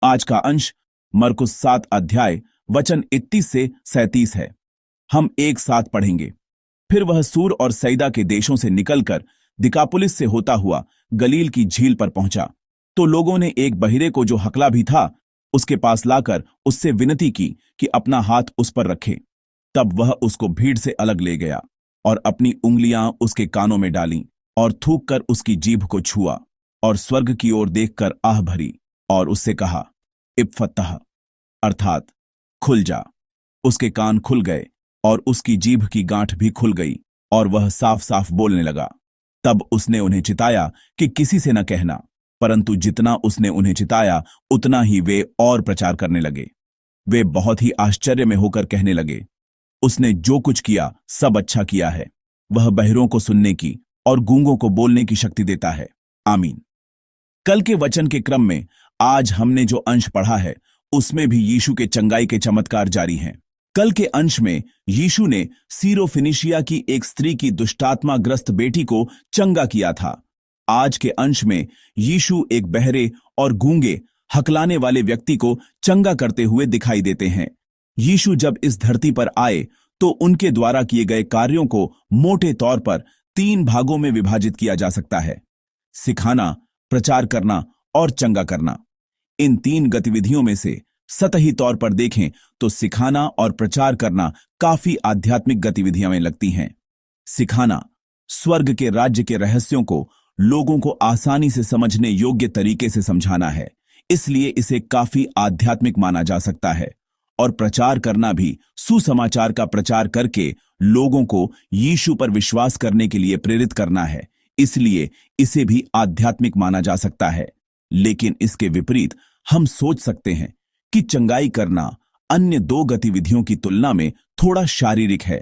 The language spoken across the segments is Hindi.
आज का अंश मरकुस 7 अध्याय वचन 31 से 37 है। हम एक साथ पढ़ेंगे। फिर वह सूर और सैदा के देशों से निकलकर दिकापुलिस से होता हुआ गलील की झील पर पहुंचा, तो लोगों ने एक बहिरे को जो हकला भी था उसके पास लाकर उससे विनती की कि अपना हाथ उस पर रखे। तब वह उसको भीड़ से अलग ले गया और अपनी उंगलियां उसके कानों में डालीं और थूक कर उसकी जीभ को छुआ और स्वर्ग की ओर देखकर आह भरी और उससे कहा, इप्फतह, अर्थात खुल जा। उसके कान खुल गए और उसकी जीभ की गांठ भी खुल गई और वह साफ साफ बोलने लगा। तब उसने उन्हें चिताया कि किसी से न कहना, परंतु जितना उसने उन्हें चिताया उतना ही वे और प्रचार करने लगे। वे बहुत ही आश्चर्य में होकर कहने लगे, उसने जो कुछ किया सब अच्छा किया है। वह बहरों को सुनने की और गूंगों को बोलने की शक्ति देता है। आमीन। कल के वचन के क्रम में आज हमने जो अंश पढ़ा है उसमें भी यीशु के चंगाई के चमत्कार जारी हैं। कल के अंश में यीशु ने सीरोफिनिशिया की एक स्त्री की दुष्टात्माग्रस्त बेटी को चंगा किया था। आज के अंश में यीशु एक बहरे और गूंगे हकलाने वाले व्यक्ति को चंगा करते हुए दिखाई देते हैं। यीशु जब इस धरती पर आए तो उनके द्वारा किए गए कार्यों को मोटे तौर पर 3 भागों में विभाजित किया जा सकता है: सिखाना, प्रचार करना और चंगा करना। इन 3 गतिविधियों में से सतही तौर पर देखें तो सिखाना और प्रचार करना काफी आध्यात्मिक गतिविधियां में लगती हैं। सिखाना स्वर्ग के राज्य के रहस्यों को लोगों को आसानी से समझने योग्य तरीके से समझाना है, इसलिए इसे काफी आध्यात्मिक माना जा सकता है। और प्रचार करना भी सुसमाचार का प्रचार करके लोगों को यीशु पर विश्वास करने के लिए प्रेरित करना है, इसलिए इसे भी आध्यात्मिक माना जा सकता है। लेकिन इसके विपरीत हम सोच सकते हैं कि चंगाई करना अन्य 2 गतिविधियों की तुलना में थोड़ा शारीरिक है,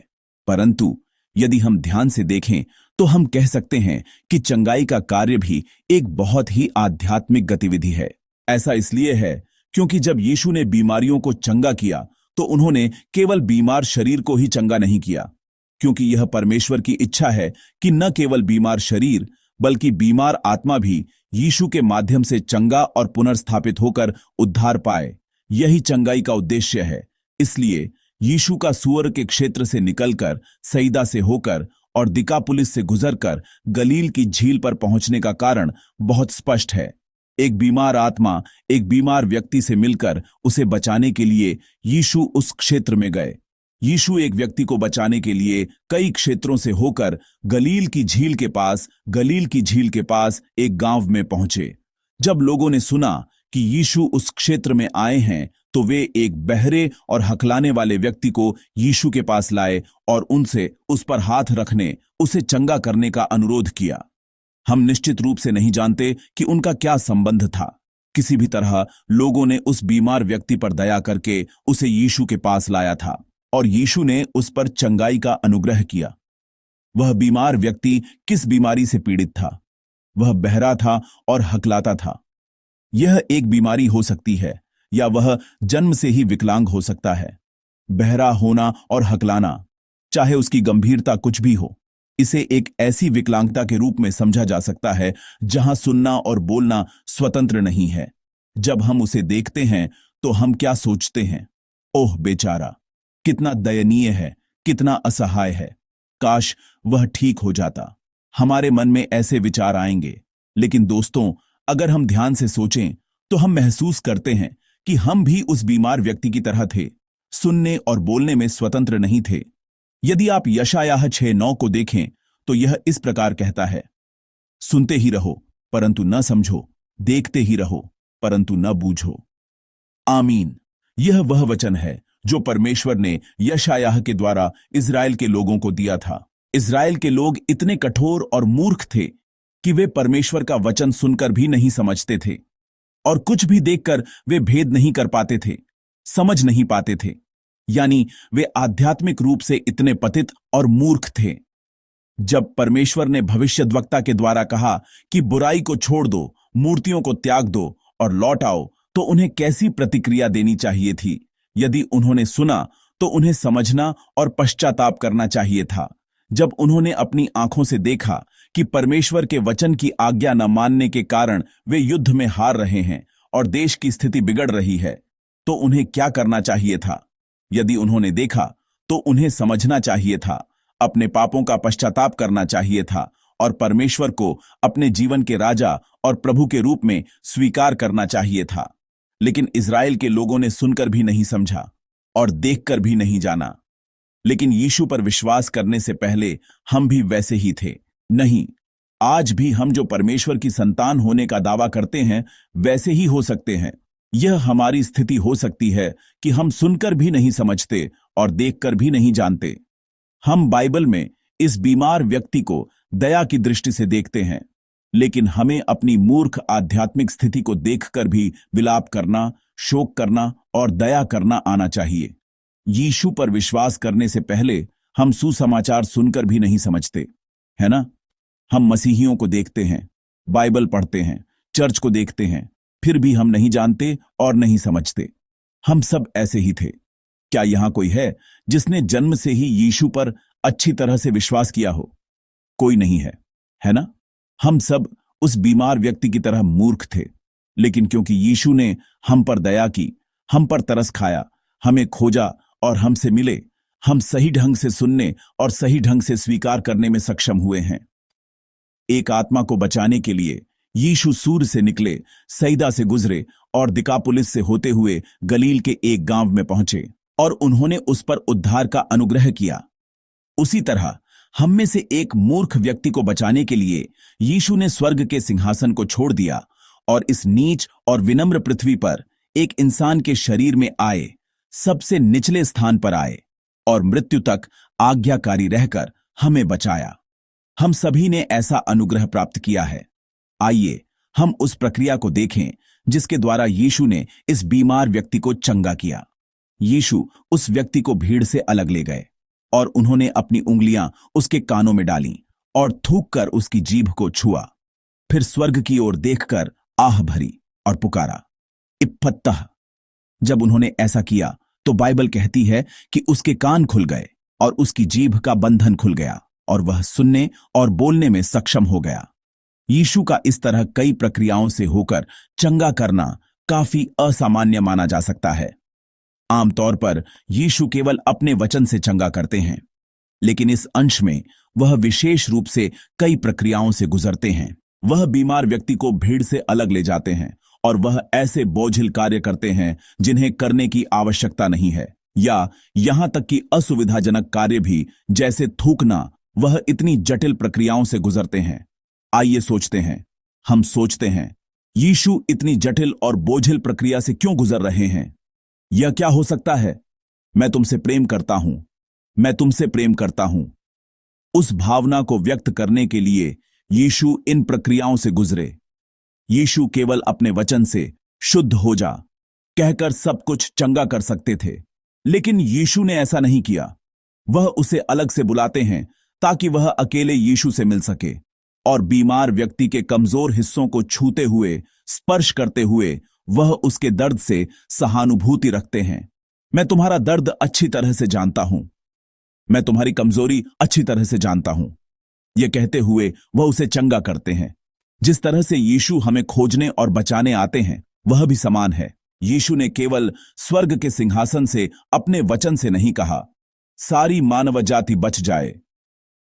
परंतु यदि हम ध्यान से देखें तो हम कह सकते हैं कि चंगाई का कार्य भी एक बहुत ही आध्यात्मिक गतिविधि है। ऐसा इसलिए है क्योंकि जब यीशु ने बीमारियों को चंगा किया तो उन्होंने केवल बीमार शरीर को ही चंगा नहीं किया, क्योंकि यह परमेश्वर की इच्छा है कि न केवल बीमार शरीर बल्कि बीमार आत्मा भी यीशु के माध्यम से चंगा और पुनर्स्थापित होकर उद्धार पाए। यही चंगाई का उद्देश्य है। इसलिए यीशु का सूअर के क्षेत्र से निकलकर सैदा से होकर और दिकापुलिस से गुजरकर गलील की झील पर पहुंचने का कारण बहुत स्पष्ट है। एक बीमार आत्मा एक बीमार व्यक्ति से मिलकर उसे बचाने के लिए यीशु उस क्षेत्र में गए। यीशु एक व्यक्ति को बचाने के लिए कई क्षेत्रों से होकर गलील की झील के पास एक गांव में पहुंचे। जब लोगों ने सुना कि यीशु उस क्षेत्र में आए हैं तो वे एक बहरे और हकलाने वाले व्यक्ति को यीशु के पास लाए और उनसे उस पर हाथ रखने, उसे चंगा करने का अनुरोध किया। हम निश्चित रूप से नहीं जानते कि उनका क्या संबंध था। किसी भी तरह लोगों ने उस बीमार व्यक्ति पर दया करके उसे यीशु के पास लाया था और यीशु ने उस पर चंगाई का अनुग्रह किया। वह बीमार व्यक्ति किस बीमारी से पीड़ित था? वह बहरा था और हकलाता था। यह एक बीमारी हो सकती है या वह जन्म से ही विकलांग हो सकता है। बहरा होना और हकलाना, चाहे उसकी गंभीरता कुछ भी हो, इसे एक ऐसी विकलांगता के रूप में समझा जा सकता है जहां सुनना और बोलना स्वतंत्र नहीं है। जब हम उसे देखते हैं तो हम क्या सोचते हैं? ओह बेचारा, कितना दयनीय है, कितना असहाय है, काश वह ठीक हो जाता। हमारे मन में ऐसे विचार आएंगे। लेकिन दोस्तों, अगर हम ध्यान से सोचें तो हम महसूस करते हैं कि हम भी उस बीमार व्यक्ति की तरह थे, सुनने और बोलने में स्वतंत्र नहीं थे। यदि आप यशायाह 6:9 को देखें तो यह इस प्रकार कहता है, सुनते ही रहो परंतु न समझो, देखते ही रहो परंतु न बूझो। आमीन। यह वह वचन है जो परमेश्वर ने यशायाह के द्वारा इज़राइल के लोगों को दिया था। इज़राइल के लोग इतने कठोर और मूर्ख थे कि वे परमेश्वर का वचन सुनकर भी नहीं समझते थे और कुछ भी देखकर वे भेद नहीं कर पाते थे, समझ नहीं पाते थे। यानी वे आध्यात्मिक रूप से इतने पतित और मूर्ख थे। जब परमेश्वर ने भविष्यद्वक्ता के द्वारा कहा कि बुराई को छोड़ दो, मूर्तियों को त्याग दो और लौट आओ, तो उन्हें कैसी प्रतिक्रिया देनी चाहिए थी? यदि उन्होंने सुना तो उन्हें समझना और पश्चाताप करना चाहिए था। जब उन्होंने अपनी आंखों से देखा कि परमेश्वर के वचन की आज्ञा न मानने के कारण वे युद्ध में हार रहे हैं और देश की स्थिति बिगड़ रही है, तो उन्हें क्या करना चाहिए था? यदि उन्होंने देखा तो उन्हें समझना चाहिए था, अपने पापों का पश्चाताप करना चाहिए था और परमेश्वर को अपने जीवन के राजा और प्रभु के रूप में स्वीकार करना चाहिए था। लेकिन इज़राइल के लोगों ने सुनकर भी नहीं समझा और देखकर भी नहीं जाना। लेकिन यीशु पर विश्वास करने से पहले हम भी वैसे ही थे। नहीं, आज भी हम जो परमेश्वर की संतान होने का दावा करते हैं वैसे ही हो सकते हैं। यह हमारी स्थिति हो सकती है कि हम सुनकर भी नहीं समझते और देखकर भी नहीं जानते। हम बाइबल में इस बीमार व्यक्ति को दया की दृष्टि से देखते हैं, लेकिन हमें अपनी मूर्ख आध्यात्मिक स्थिति को देखकर भी विलाप करना, शोक करना और दया करना आना चाहिए। यीशु पर विश्वास करने से पहले हम सुसमाचार सुनकर भी नहीं समझते, है ना? हम मसीहियों को देखते हैं, बाइबल पढ़ते हैं, चर्च को देखते हैं, फिर भी हम नहीं जानते और नहीं समझते। हम सब ऐसे ही थे। क्या यहां कोई है जिसने जन्म से ही यीशु पर अच्छी तरह से विश्वास किया हो? कोई नहीं है, है ना? हम सब उस बीमार व्यक्ति की तरह मूर्ख थे, लेकिन क्योंकि यीशु ने हम पर दया की, हम पर तरस खाया, हमें खोजा और हमसे मिले, हम सही ढंग से सुनने और सही ढंग से स्वीकार करने में सक्षम हुए हैं। एक आत्मा को बचाने के लिए यीशु सूर से निकले, सैदा से गुजरे और दिकापुलिस से होते हुए गलील के एक गांव में पहुंचे और उन्होंने उस पर उद्धार का अनुग्रह किया। उसी तरह हम में से एक मूर्ख व्यक्ति को बचाने के लिए यीशु ने स्वर्ग के सिंहासन को छोड़ दिया और इस नीच और विनम्र पृथ्वी पर एक इंसान के शरीर में आए, सबसे निचले स्थान पर आए और मृत्यु तक आज्ञाकारी रहकर हमें बचाया। हम सभी ने ऐसा अनुग्रह प्राप्त किया है। आइए हम उस प्रक्रिया को देखें जिसके द्वारा यीशु ने इस बीमार व्यक्ति को चंगा किया। यीशु उस व्यक्ति को भीड़ से अलग ले गए और उन्होंने अपनी उंगलियां उसके कानों में डालीं और थूककर उसकी जीभ को छुआ। फिर स्वर्ग की ओर देखकर आह भरी और पुकारा, इप्फत्तह। जब उन्होंने ऐसा किया तो बाइबल कहती है कि उसके कान खुल गए और उसकी जीभ का बंधन खुल गया और वह सुनने और बोलने में सक्षम हो गया। यीशु का इस तरह कई प्रक्रियाओं से होकर चंगा करना काफी असामान्य माना जा सकता है। आमतौर पर यीशु केवल अपने वचन से चंगा करते हैं, लेकिन इस अंश में वह विशेष रूप से कई प्रक्रियाओं से गुजरते हैं। वह बीमार व्यक्ति को भीड़ से अलग ले जाते हैं और वह ऐसे बोझिल कार्य करते हैं जिन्हें करने की आवश्यकता नहीं है, या यहां तक कि असुविधाजनक कार्य भी, जैसे थूकना, वह इतनी जटिल प्रक्रियाओं से गुजरते हैं। आइए सोचते हैं, हम सोचते हैं, यीशु इतनी जटिल और बोझिल प्रक्रिया से क्यों गुजर रहे हैं? यह क्या हो सकता है? मैं तुमसे प्रेम करता हूं, मैं तुमसे प्रेम करता हूं। उस भावना को व्यक्त करने के लिए यीशु इन प्रक्रियाओं से गुजरे। यीशु केवल अपने वचन से शुद्ध हो जा कहकर सब कुछ चंगा कर सकते थे, लेकिन यीशु ने ऐसा नहीं किया। वह उसे अलग से बुलाते हैं ताकि वह अकेले यीशु से मिल सके और बीमार व्यक्ति के कमजोर हिस्सों को छूते हुए, स्पर्श करते हुए वह उसके दर्द से सहानुभूति रखते हैं। मैं तुम्हारा दर्द अच्छी तरह से जानता हूं, मैं तुम्हारी कमजोरी अच्छी तरह से जानता हूं। यह कहते हुए वह उसे चंगा करते हैं। जिस तरह से यीशु हमें खोजने और बचाने आते हैं वह भी समान है। यीशु ने केवल स्वर्ग के सिंहासन से अपने वचन से नहीं कहा, सारी मानव जाति बच जाए।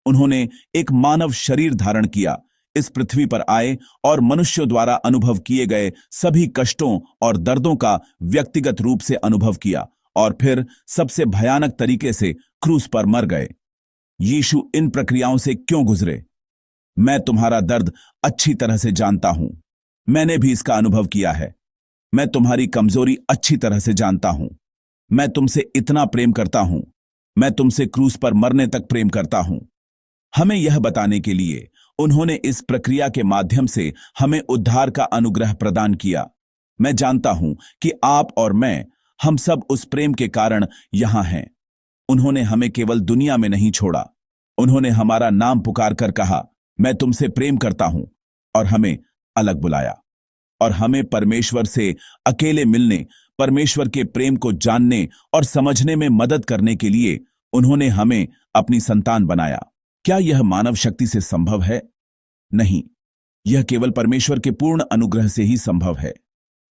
उन्होंने एक मानव शरीर धारण किया, इस पृथ्वी पर आए और मनुष्यों द्वारा अनुभव किए गए सभी कष्टों और दर्दों का व्यक्तिगत रूप से अनुभव किया और फिर सबसे भयानक तरीके से क्रूस पर मर गए। यीशु इन प्रक्रियाओं से क्यों गुजरे? मैं तुम्हारा दर्द अच्छी तरह से जानता हूं, मैंने भी इसका अनुभव किया है। मैं तुम्हारी कमजोरी अच्छी तरह से जानता हूं, मैं तुमसे इतना प्रेम करता हूं, मैं तुमसे क्रूस पर मरने तक प्रेम करता हूं। हमें यह बताने के लिए उन्होंने इस प्रक्रिया के माध्यम से हमें उद्धार का अनुग्रह प्रदान किया। मैं जानता हूं कि आप और मैं, हम सब उस प्रेम के कारण यहां हैं। उन्होंने हमें केवल दुनिया में नहीं छोड़ा, उन्होंने हमारा नाम पुकार कर कहा, मैं तुमसे प्रेम करता हूं, और हमें अलग बुलाया और हमें परमेश्वर से अकेले मिलने, परमेश्वर के प्रेम को जानने और समझने में मदद करने के लिए उन्होंने हमें अपनी संतान बनाया। क्या यह मानव शक्ति से संभव है? नहीं, यह केवल परमेश्वर के पूर्ण अनुग्रह से ही संभव है।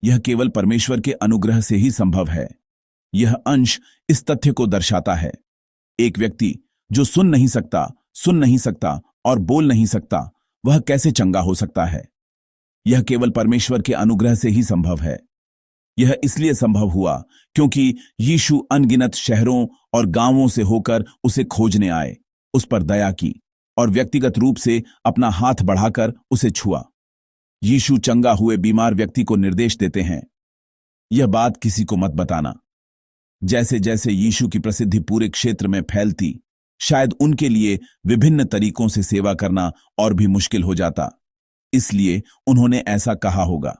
यह केवल परमेश्वर के अनुग्रह से ही संभव है। यह अंश इस तथ्य को दर्शाता है, एक व्यक्ति जो सुन नहीं सकता और बोल नहीं सकता, वह कैसे चंगा हो सकता है? यह केवल परमेश्वर के अनुग्रह से ही संभव है। यह इसलिए संभव हुआ क्योंकि यीशु अनगिनत शहरों और गांवों से होकर उसे खोजने आए, उस पर दया की और व्यक्तिगत रूप से अपना हाथ बढ़ाकर उसे छुआ। यीशु चंगा हुए बीमार व्यक्ति को निर्देश देते हैं, यह बात किसी को मत बताना। जैसे जैसे यीशु की प्रसिद्धि पूरे क्षेत्र में फैलती, शायद उनके लिए विभिन्न तरीकों से सेवा करना और भी मुश्किल हो जाता, इसलिए उन्होंने ऐसा कहा होगा।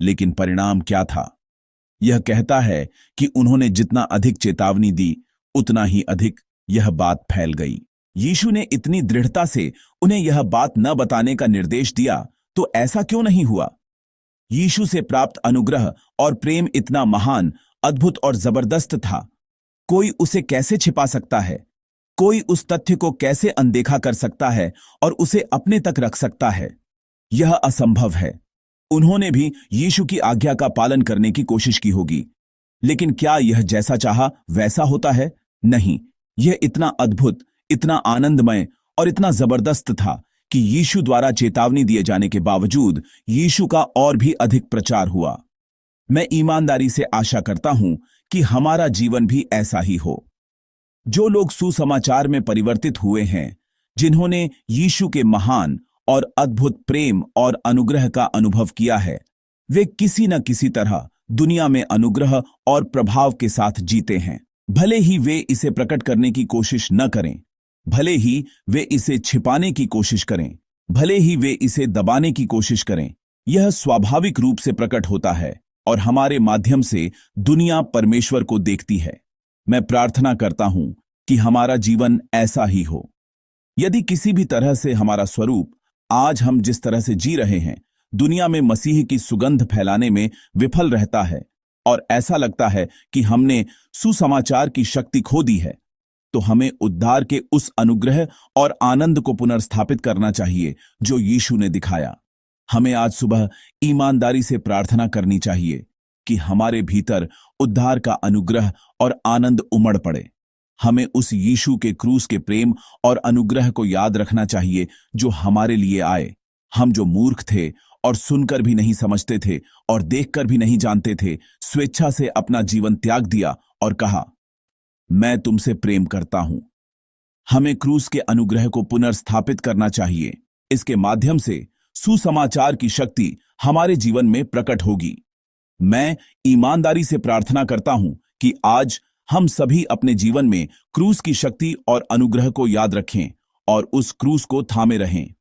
लेकिन परिणाम क्या था? यह कहता है कि उन्होंने जितना अधिक चेतावनी दी, उतना ही अधिक यह बात फैल गई। यीशु ने इतनी दृढ़ता से उन्हें यह बात न बताने का निर्देश दिया, तो ऐसा क्यों नहीं हुआ? यीशु से प्राप्त अनुग्रह और प्रेम इतना महान, अद्भुत और जबरदस्त था। कोई उसे कैसे छिपा सकता है? कोई उस तथ्य को कैसे अनदेखा कर सकता है और उसे अपने तक रख सकता है? यह असंभव है। उन्होंने भी यीशु की आज्ञा का पालन करने की कोशिश की होगी, लेकिन क्या यह जैसा चाहा वैसा होता है? नहीं। यह इतना अद्भुत, इतना आनंदमय और इतना जबरदस्त था कि यीशु द्वारा चेतावनी दिए जाने के बावजूद यीशु का और भी अधिक प्रचार हुआ। मैं ईमानदारी से आशा करता हूं कि हमारा जीवन भी ऐसा ही हो। जो लोग सुसमाचार में परिवर्तित हुए हैं, जिन्होंने यीशु के महान और अद्भुत प्रेम और अनुग्रह का अनुभव किया है, वे किसी न किसी तरह दुनिया में अनुग्रह और प्रभाव के साथ जीते हैं। भले ही वे इसे प्रकट करने की कोशिश न करें, भले ही वे इसे छिपाने की कोशिश करें, भले ही वे इसे दबाने की कोशिश करें, यह स्वाभाविक रूप से प्रकट होता है और हमारे माध्यम से दुनिया परमेश्वर को देखती है। मैं प्रार्थना करता हूं कि हमारा जीवन ऐसा ही हो। यदि किसी भी तरह से हमारा स्वरूप आज हम जिस तरह से जी रहे हैं, दुनिया में मसीह की सुगंध फैलाने में विफल रहता है और ऐसा लगता है कि हमने सुसमाचार की शक्ति खो दी है, तो हमें उद्धार के उस अनुग्रह और आनंद को पुनर्स्थापित करना चाहिए जो यीशु ने दिखाया। हमें आज सुबह ईमानदारी से प्रार्थना करनी चाहिए कि हमारे भीतर उद्धार का अनुग्रह और आनंद उमड़ पड़े। हमें उस यीशु के क्रूस के प्रेम और अनुग्रह को याद रखना चाहिए जो हमारे लिए आए। हम जो मूर्ख थे और सुनकर भी नहीं समझते थे और देखकर भी नहीं जानते थे, स्वेच्छा से अपना जीवन त्याग दिया और कहा, मैं तुमसे प्रेम करता हूं। हमें क्रूस के अनुग्रह को पुनर्स्थापित करना चाहिए। इसके माध्यम से सुसमाचार की शक्ति हमारे जीवन में प्रकट होगी। मैं ईमानदारी से प्रार्थना करता हूं कि आज हम सभी अपने जीवन में क्रूस की शक्ति और अनुग्रह को याद रखें और उस क्रूस को थामे रहें।